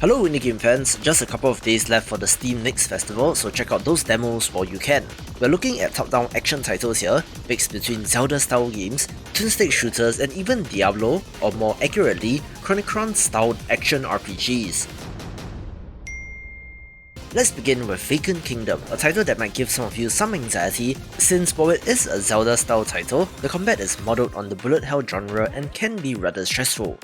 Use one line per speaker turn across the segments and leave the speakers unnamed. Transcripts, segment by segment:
Hello indie game fans, just a couple of days left for the Steam Next Festival, so check out those demos while you can. We're looking at top-down action titles here, mixed between Zelda-style games, twin-stick shooters and even Diablo, or more accurately, Chronicron-styled action RPGs. Let's begin with Vacant Kingdom, a title that might give some of you some anxiety, since while it is a Zelda-style title, the combat is modeled on the bullet hell genre and can be rather stressful.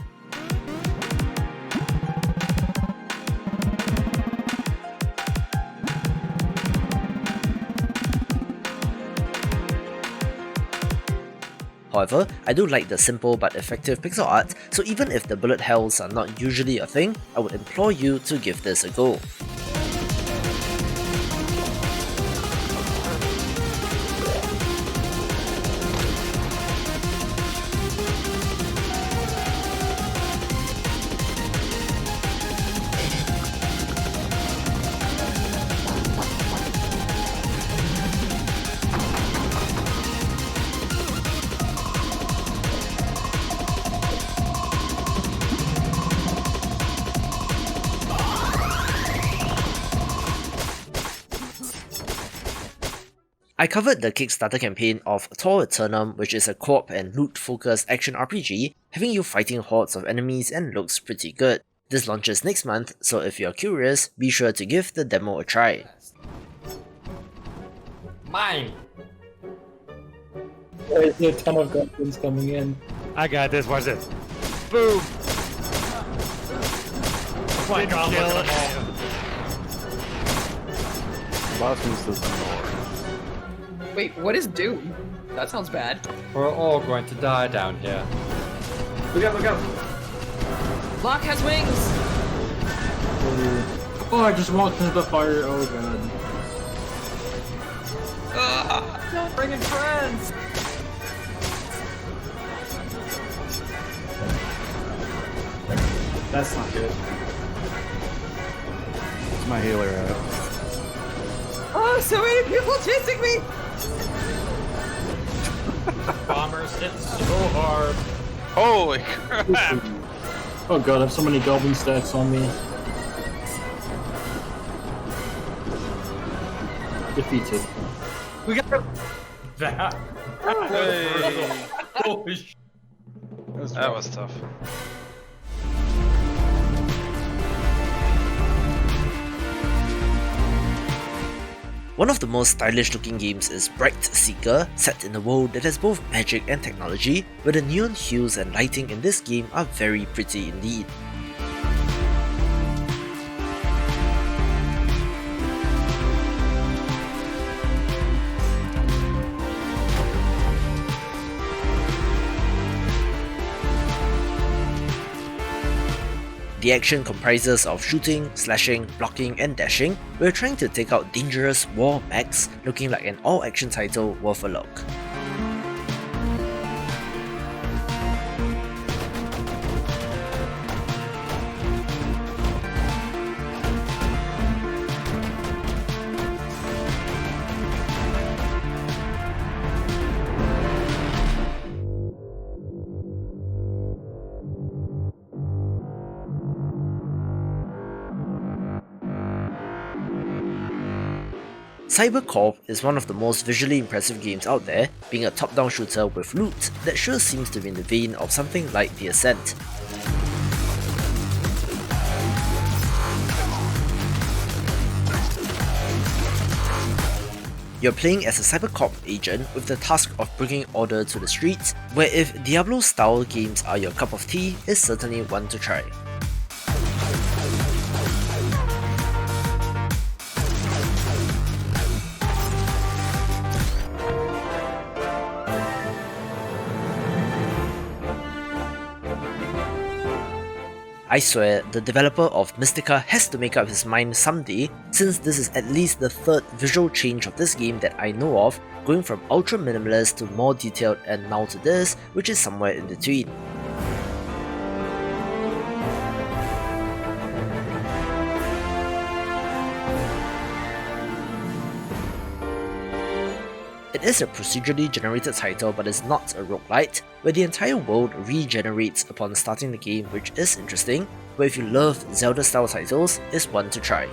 However, I do like the simple but effective pixel art, so even if the bullet hells are not usually a thing, I would implore you to give this a go. I covered the Kickstarter campaign of Tor Eternum, which is a co-op and loot-focused action RPG, having you fighting hordes of enemies and looks pretty good. This launches next month, so if you're curious, be sure to give the demo a try.
Mine!
There's a ton of goblins coming in.
I got this, watch this. Boom! One kill.
Wait, what is Doom? That sounds bad.
We're all going to die down here.
Look out, look out!
Locke has wings!
Oh, I just walked into the fire, oh god.
Don't bring in friends!
That's not good.
It's my healer out.
Oh, so many people chasing me!
Bombers hit so hard.
Holy crap!
Oh god, I have so many goblin stacks on me. Defeated.
We got that.
Hey.
Holy sh!
That was tough.
One of the most stylish looking games is BrightSeeker, set in a world that has both magic and technology, where the neon hues and lighting in this game are very pretty indeed. The action comprises of shooting, slashing, blocking and dashing. We're trying to take out dangerous war mechs, looking like an all-action title worth a look. CyberCorp is one of the most visually impressive games out there, being a top-down shooter with loot that sure seems to be in the vein of something like The Ascent. You're playing as a CyberCorp agent with the task of bringing order to the streets, where if Diablo-style games are your cup of tea, is certainly one to try. I swear, the developer of Mystiqa has to make up his mind someday, since this is at least the third visual change of this game that I know of, going from ultra minimalist to more detailed and now to this, which is somewhere in between. It is a procedurally generated title, but is not a roguelite, where the entire world regenerates upon starting the game, which is interesting. but if you love Zelda-style titles, it's one to try.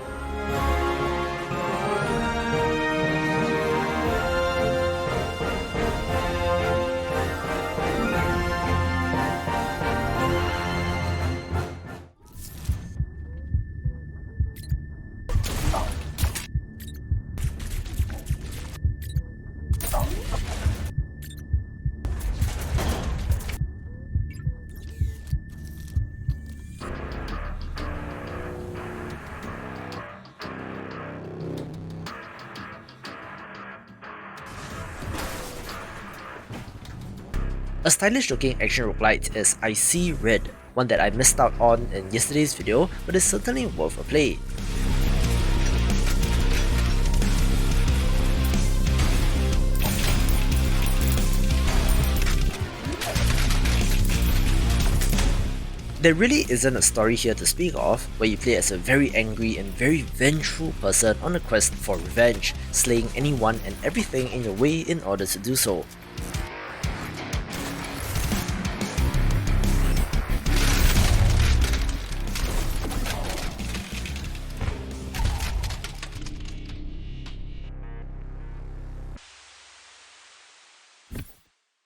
A stylish looking action roguelite is I See Red, one that I missed out on in yesterday's video, but is certainly worth a play. There really isn't a story here to speak of, where you play as a very angry and very vengeful person on a quest for revenge, slaying anyone and everything in your way in order to do so.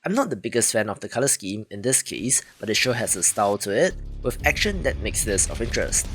I'm not the biggest fan of the colour scheme in this case, but it sure has a style to it, with action that makes this of interest.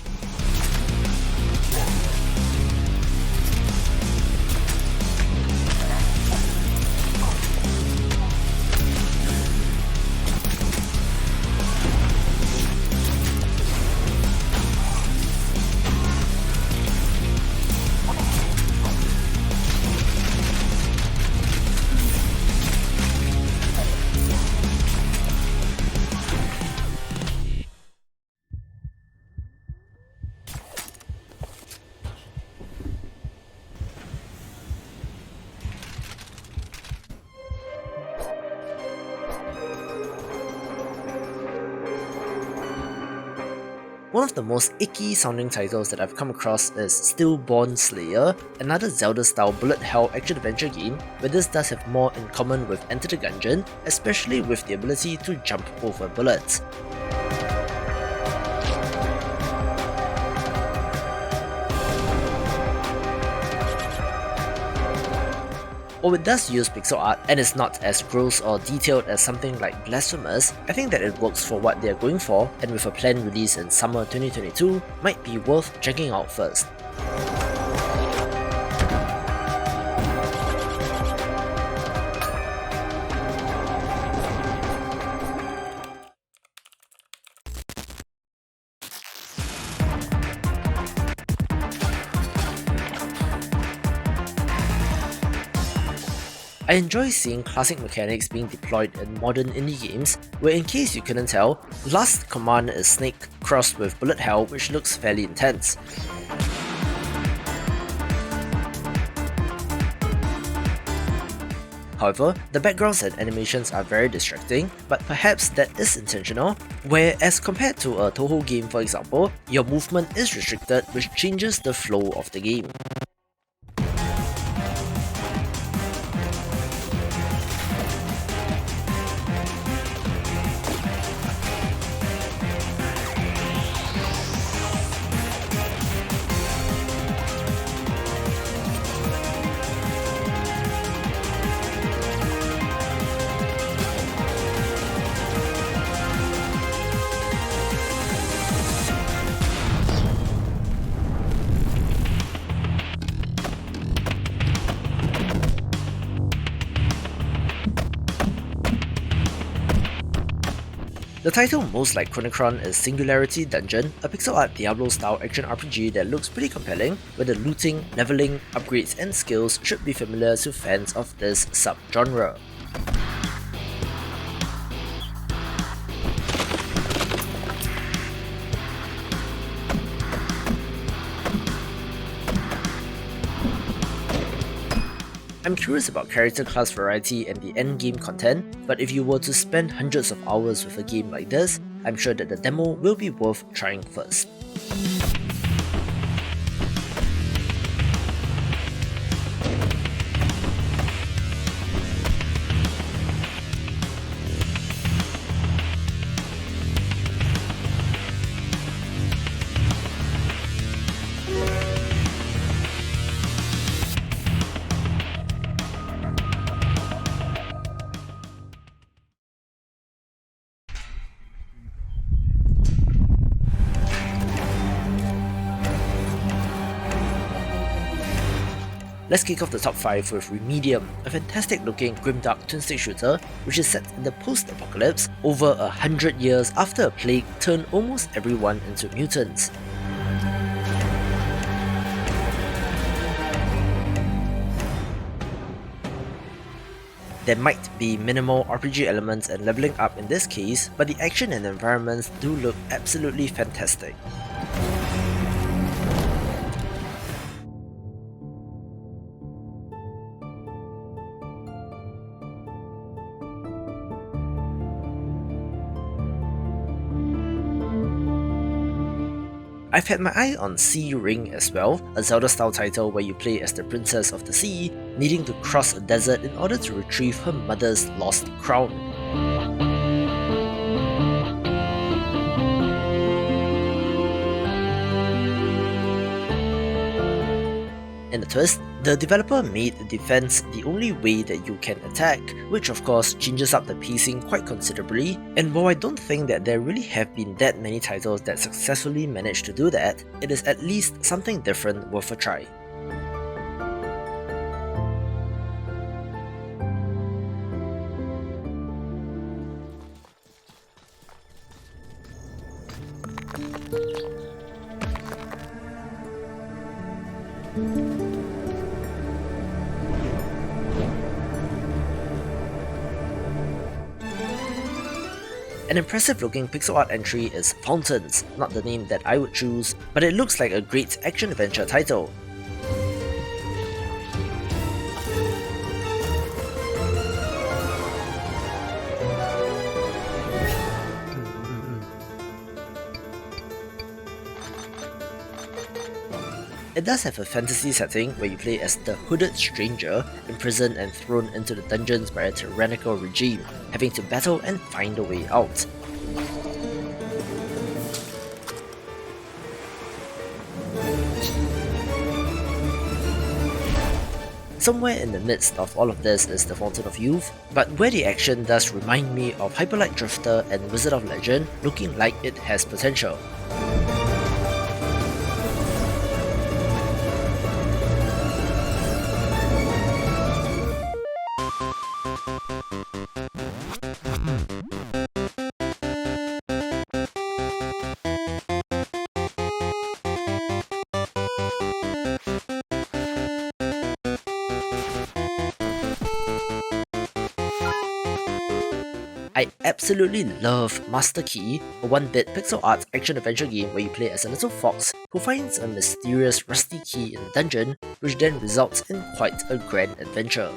One of the most icky sounding titles that I've come across is Stillborn Slayer, another Zelda-style bullet hell action-adventure game where this does have more in common with Enter the Gungeon, especially with the ability to jump over bullets. While it does use pixel art and is not as gross or detailed as something like Blasphemous, I think that it works for what they are going for, and with a planned release in summer 2022, might be worth checking out first. I enjoy seeing classic mechanics being deployed in modern indie games, where in case you couldn't tell, last command is Snake crossed with bullet hell, which looks fairly intense. However, the backgrounds and animations are very distracting, but perhaps that is intentional, where as compared to a Toho game for example, your movement is restricted, which changes the flow of the game. The title most like Chronicron is Singularity Dungeon, a pixel art Diablo-style action RPG that looks pretty compelling, where the looting, leveling, upgrades and skills should be familiar to fans of this subgenre. I'm curious about character class variety and the endgame content, but if you were to spend hundreds of hours with a game like this, I'm sure that the demo will be worth trying first. Let's kick off the top 5 with Remedium, a fantastic looking grimdark twin-stick shooter which is set in the post-apocalypse over 100 years after a plague turned almost everyone into mutants. There might be minimal RPG elements and leveling up in this case, but the action and environments do look absolutely fantastic. I've had my eye on Sea Ring as well, a Zelda-style title where you play as the Princess of the Sea, needing to cross a desert in order to retrieve her mother's lost crown. In a twist, the developer made defense the only way that you can attack, which of course changes up the pacing quite considerably, and while I don't think that there really have been that many titles that successfully managed to do that, it is at least something different worth a try. An impressive looking pixel art entry is Fountains, not the name that I would choose, but it looks like a great action-adventure title. It does have a fantasy setting where you play as the hooded stranger, imprisoned and thrown into the dungeons by a tyrannical regime, having to battle and find a way out. Somewhere in the midst of all of this is the Fountain of Youth, but where the action does remind me of Hyperlight Drifter and Wizard of Legend, looking like it has potential. I absolutely love Master Key, a 1-bit pixel art action-adventure game where you play as a little fox who finds a mysterious rusty key in a dungeon, which then results in quite a grand adventure.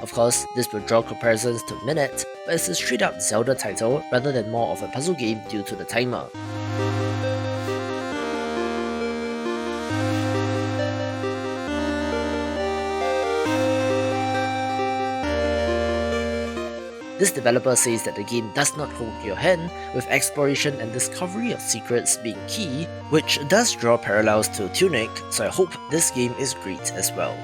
Of course, this will draw comparisons to Minute, but it's a straight-up Zelda title rather than more of a puzzle game due to the timer. This developer says that the game does not hold your hand, with exploration and discovery of secrets being key, which does draw parallels to Tunic, so I hope this game is great as well.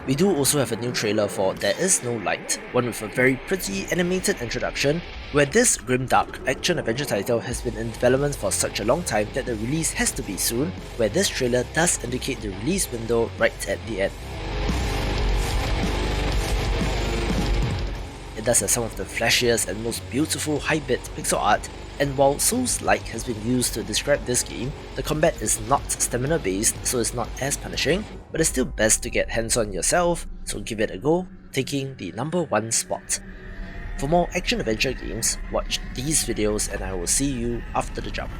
We do also have a new trailer for There Is No Light, one with a very pretty animated introduction, where this grimdark action-adventure title has been in development for such a long time that the release has to be soon, where this trailer does indicate the release window right at the end. It does have some of the flashiest and most beautiful high-bit pixel art, and while Souls-like has been used to describe this game, the combat is not stamina based, so it's not as punishing, but it's still best to get hands on yourself, so give it a go, taking the number 1 spot. For more action-adventure games, watch these videos and I will see you after the jump.